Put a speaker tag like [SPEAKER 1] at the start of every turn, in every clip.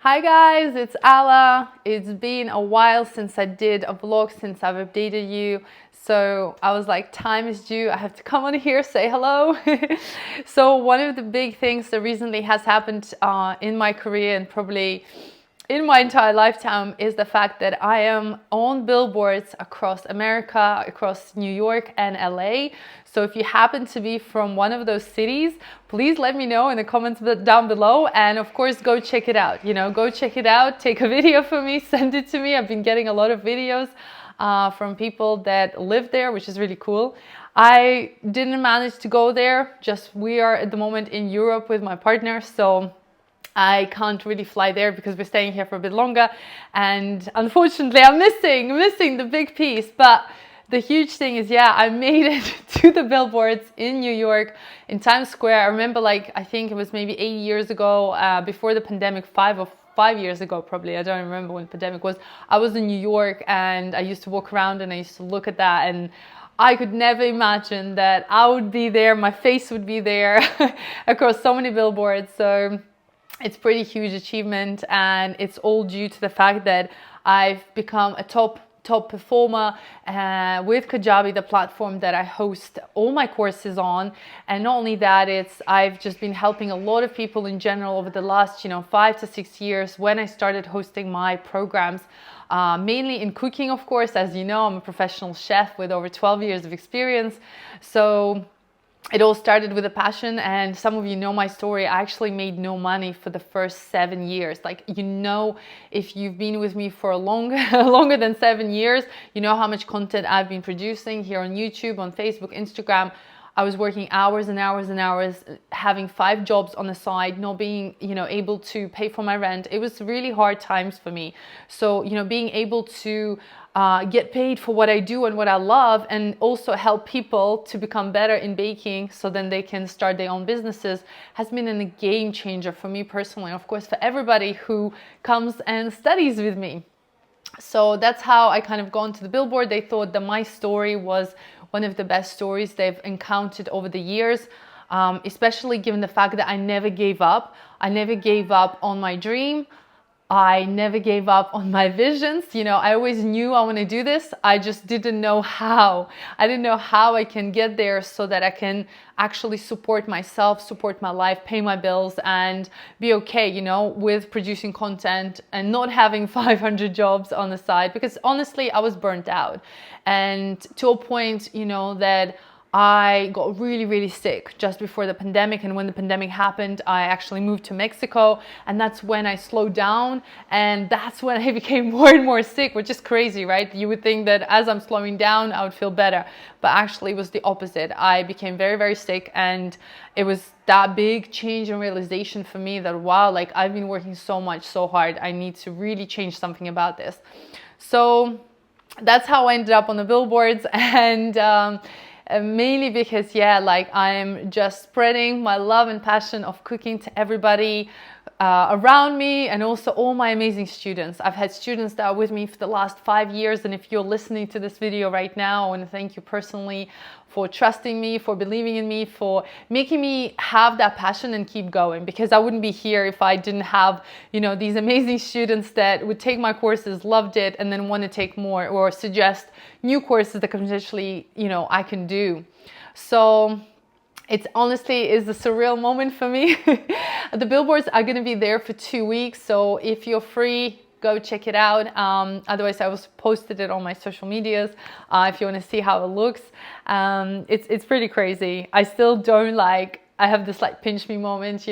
[SPEAKER 1] Hi guys, it's Ala. It's been a while since I did a vlog, since I've updated you. So I was like, time is due. I have to come on here, say hello. So one of the big things that recently has happened in my career and probably in my entire lifetime is the fact that I am on billboards across America, across New York and LA. So if you happen to be from one of those cities, please let me know in the comments down below, and of course go check it out. Go check it out, take a video for me, send it to me. I've been getting a lot of videos from people that live there, which is really cool. I didn't manage to go there, just we are at the moment in Europe with my partner, so I can't really fly there because we're staying here for a bit longer, and unfortunately I'm missing the big piece. But the huge thing is, yeah, I made it to the billboards in New York, in Times Square. I remember, like, I think it was maybe 8 years ago, before the pandemic, 5 years ago probably, I don't remember when the pandemic was. I was in New York and I used to walk around and I used to look at that, and I could never imagine that I would be there, my face would be there across so many billboards. So it's pretty huge achievement, and it's all due to the fact that I've become a top performer with Kajabi, the platform that I host all my courses on. And not only that, I've just been helping a lot of people in general over the last 5 to 6 years when I started hosting my programs, mainly in cooking, of course. As you know, I'm a professional chef with over 12 years of experience. So it all started with a passion, and some of you know my story. I actually made no money for the first 7 years. Like, if you've been with me for longer than 7 years, you know how much content I've been producing here on YouTube, on Facebook, Instagram. I was working hours and hours and hours, having 5 jobs on the side, not being, able to pay for my rent. It was really hard times for me. So, being able to get paid for what I do and what I love, and also help people to become better in baking so then they can start their own businesses, has been a game changer for me personally, and of course for everybody who comes and studies with me. So that's how I kind of got into the billboard. They thought that my story was one of the best stories they've encountered over the years, especially given the fact that I never gave up. I never gave up on my dream. I never gave up on my visions. I always knew I want to do this. I just didn't know how. I didn't know how I can get there so that I can actually support myself, support my life, pay my bills, and be okay, with producing content and not having 500 jobs on the side. Because honestly, I was burnt out. And to a point, that I got really, really sick just before the pandemic. And when the pandemic happened, I actually moved to Mexico. And that's when I slowed down. And that's when I became more and more sick, which is crazy, right? You would think that as I'm slowing down, I would feel better. But actually it was the opposite. I became very, very sick. And it was that big change and realization for me that, wow, like, I've been working so much, so hard. I need to really change something about this. So that's how I ended up on the billboards. And mainly because, I'm just spreading my love and passion of cooking to everybody around me, and also all my amazing students. I've had students that are with me for the last 5 years, and if you're listening to this video right now, I want to thank you personally for trusting me, for believing in me, for making me have that passion and keep going, because I wouldn't be here if I didn't have, these amazing students that would take my courses, loved it, and then want to take more or suggest new courses that potentially, I can do. So it honestly is a surreal moment for me. The billboards are going to be there for 2 weeks. So if you're free, go check it out. Otherwise, I was posted it on my social medias if you want to see how it looks. It's pretty crazy. I still don't I have this pinch me moment,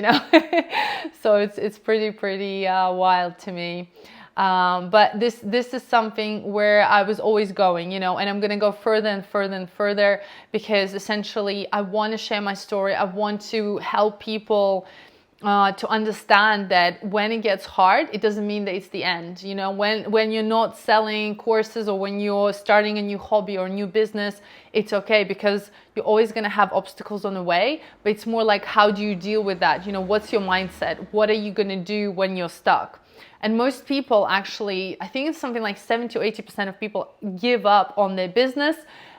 [SPEAKER 1] So it's pretty wild to me. But this is something where I was always going, and I'm going to go further and further and further, because essentially I want to share my story. I want to help people to understand that when it gets hard, it doesn't mean that it's the end. When you're not selling courses, or when you're starting a new hobby or a new business, it's okay, because you're always going to have obstacles on the way. But it's more like, how do you deal with that? What's your mindset? What are you going to do when you're stuck? And most people actually, I think it's something like 70 to 80% of people give up on their business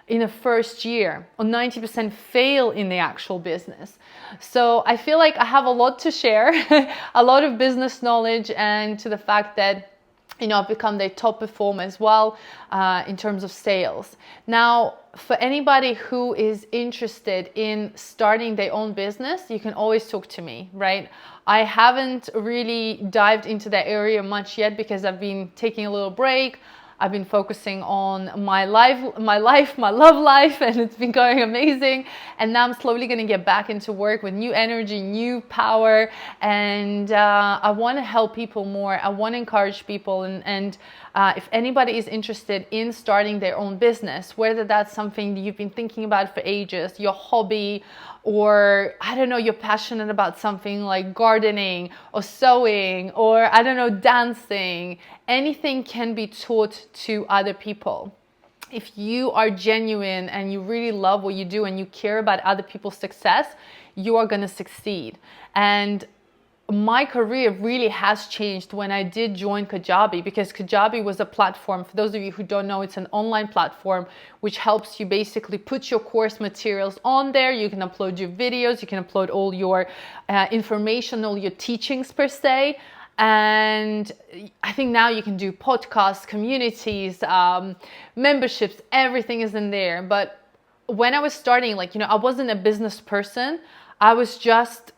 [SPEAKER 1] in the first year, or 90% fail in the actual business. So I feel like I have a lot to share, a lot of business knowledge, and to the fact that, you know, I've become the top performer as well in terms of sales. Now, for anybody who is interested in starting their own business, you can always talk to me, right? I haven't really dived into that area much yet because I've been taking a little break. I've been focusing on my love life, and it's been going amazing. And now I'm slowly going to get back into work with new energy, new power, and I want to help people more. I want to encourage people, and if anybody is interested in starting their own business, whether that's something that you've been thinking about for ages, your hobby, or I don't know, you're passionate about something like gardening or sewing, or I don't know, dancing, anything can be taught to other people. If you are genuine and you really love what you do and you care about other people's success, you are going to succeed. And my career really has changed when I did join Kajabi, because Kajabi was a platform, for those of you who don't know, it's an online platform which helps you basically put your course materials on there. You can upload your videos, you can upload all your information, all your teachings per se. And I think now you can do podcasts, communities, memberships, everything is in there. But when I was starting, like, you know, I wasn't a business person. I was just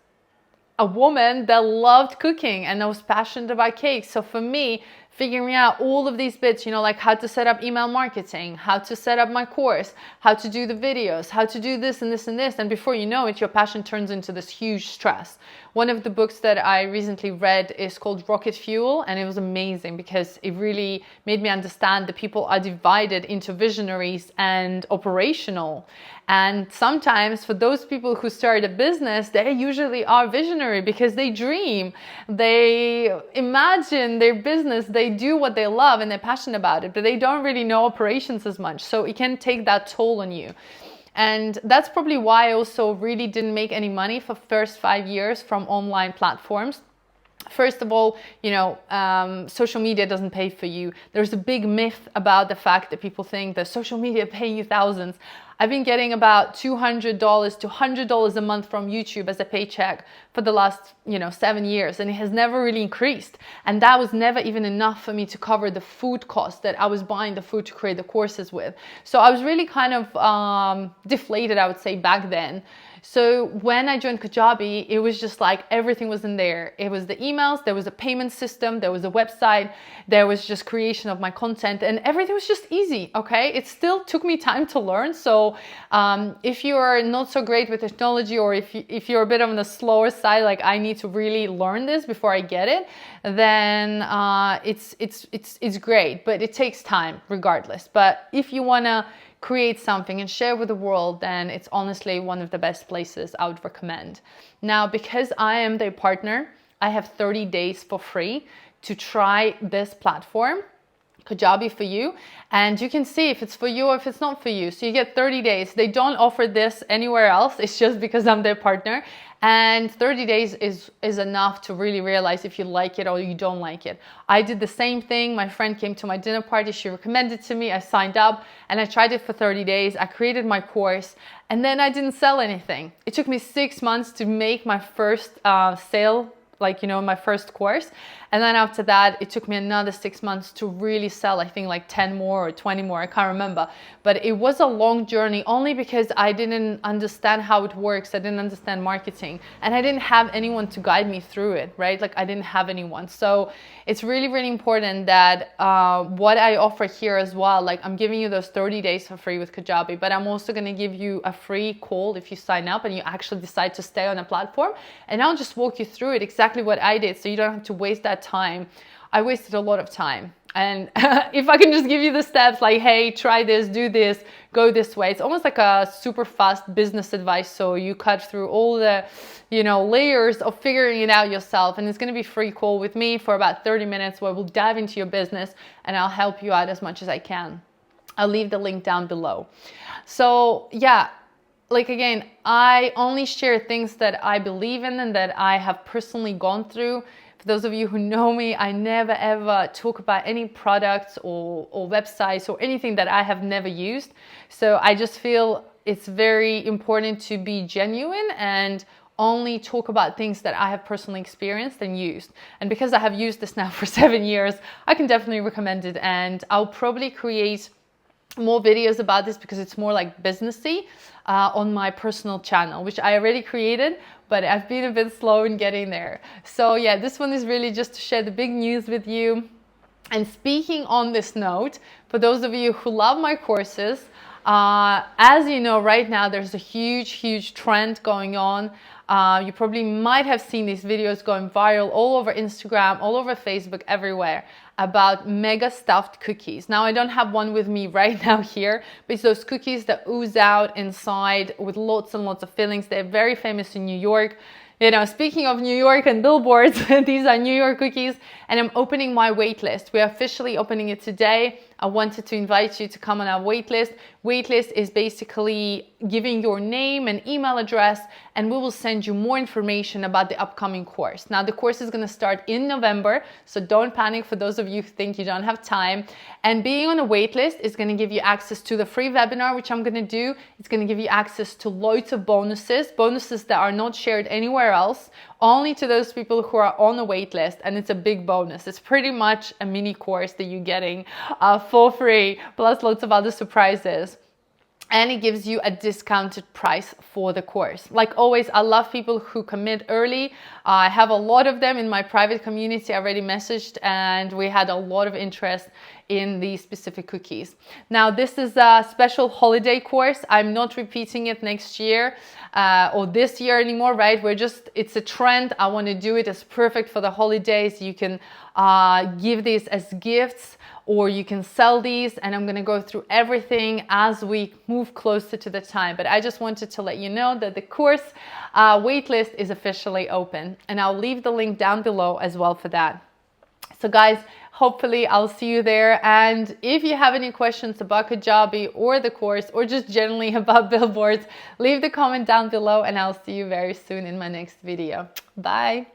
[SPEAKER 1] a woman that loved cooking, and I was passionate about cakes. So for me, figuring out all of these bits, you know, like how to set up email marketing, how to set up my course, how to do the videos, how to do this and this and this. And before you know it, your passion turns into this huge stress. One of the books that I recently read is called Rocket Fuel, and it was amazing because it really made me understand that people are divided into visionaries and operational. And sometimes for those people who start a business, they usually are visionary because they dream, they imagine their business, they do what they love and they're passionate about it, but they don't really know operations as much. So it can take that toll on you. And that's probably why I also really didn't make any money for first 5 years from online platforms. First of all, you know, social media doesn't pay for you. There's a big myth about the fact that people think that social media paying you thousands. I've been getting about $200 to $100 a month from YouTube as a paycheck for the last, 7 years, and it has never really increased. And that was never even enough for me to cover the food cost that I was buying the food to create the courses with. So I was really kind of deflated, I would say, back then. So when I joined Kajabi, it was just like everything was in there. It was the emails, there was a payment system, there was a website, there was just creation of my content, and everything was just easy, okay? It still took me time to learn. So if you're not so great with technology, or if you're a bit on the slower side, like I need to really learn this before I get it, then it's great, but it takes time regardless. But if you wanna create something and share with the world, then it's honestly one of the best places I would recommend. Now, because I am their partner, I have 30 days for free to try this platform, Kajabi for you, and you can see if it's for you or if it's not for you. So you get 30 days. They don't offer this anywhere else. It's just because I'm their partner. And 30 days is enough to really realize if you like it or you don't like it. I did the same thing. My friend came to my dinner party. She recommended it to me. I signed up and I tried it for 30 days. I created my course and then I didn't sell anything. It took me 6 months to make my first sale, my first course. And then after that, it took me another 6 months to really sell, I think like 10 more or 20 more, I can't remember. But it was a long journey only because I didn't understand how it works. I didn't understand marketing and I didn't have anyone to guide me through it, right? Like I didn't have anyone. So it's really, really important that what I offer here as well, like I'm giving you those 30 days for free with Kajabi, but I'm also gonna give you a free call if you sign up and you actually decide to stay on a platform, and I'll just walk you through it exactly what I did so you don't have to waste that time. I wasted a lot of time. And if I can just give you the steps like, hey, try this, do this, go this way. It's almost like a super fast business advice. So you cut through all the, layers of figuring it out yourself. And it's going to be a free call with me for about 30 minutes where we'll dive into your business and I'll help you out as much as I can. I'll leave the link down below. So yeah, again, I only share things that I believe in and that I have personally gone through. For For those of you who know me, I never ever talk about any products or websites or anything that I have never used. So I just feel it's very important to be genuine and only talk about things that I have personally experienced and used. And because I have used this now for 7 years, I can definitely recommend it. And I'll probably create more videos about this because it's more like businessy on my personal channel, which I already created, but I've been a bit slow in getting there. So yeah, this one is really just to share the big news with you. And speaking on this note, for those of you who love my courses, as you know, right now there's a huge trend going on. You probably might have seen these videos going viral all over Instagram, all over Facebook, everywhere, about Mega Stuffed Cookies. Now, I don't have one with me right now here, but it's those cookies that ooze out inside with lots and lots of fillings. They're very famous in New York. You know, speaking of New York and billboards, these are New York cookies, and I'm opening my waitlist. We're officially opening it today. I wanted to invite you to come on our waitlist. Waitlist is basically giving your name and email address, and we will send you more information about the upcoming course. Now, the course is going to start in November, so don't panic for those of you who think you don't have time. And being on a waitlist is going to give you access to the free webinar, which I'm going to do. It's going to give you access to loads of bonuses that are not shared anywhere else, only to those people who are on the wait list, and it's a big bonus. It's pretty much a mini course that you're getting for free, plus lots of other surprises. And it gives you a discounted price for the course. Like always, I love people who commit early. I have a lot of them in my private community. I already messaged, and we had a lot of interest in these specific cookies. Now, this is a special holiday course. I'm not repeating it next year or this year anymore, right? It's a trend. I want to do it. It's perfect for the holidays. You can give these as gifts, or you can sell these, and I'm going to go through everything as we move closer to the time. But I just wanted to let you know that the course waitlist is officially open, and I'll leave the link down below as well for that. So guys, hopefully I'll see you there. And if you have any questions about Kajabi or the course, or just generally about billboards, leave the comment down below, and I'll see you very soon in my next video. Bye.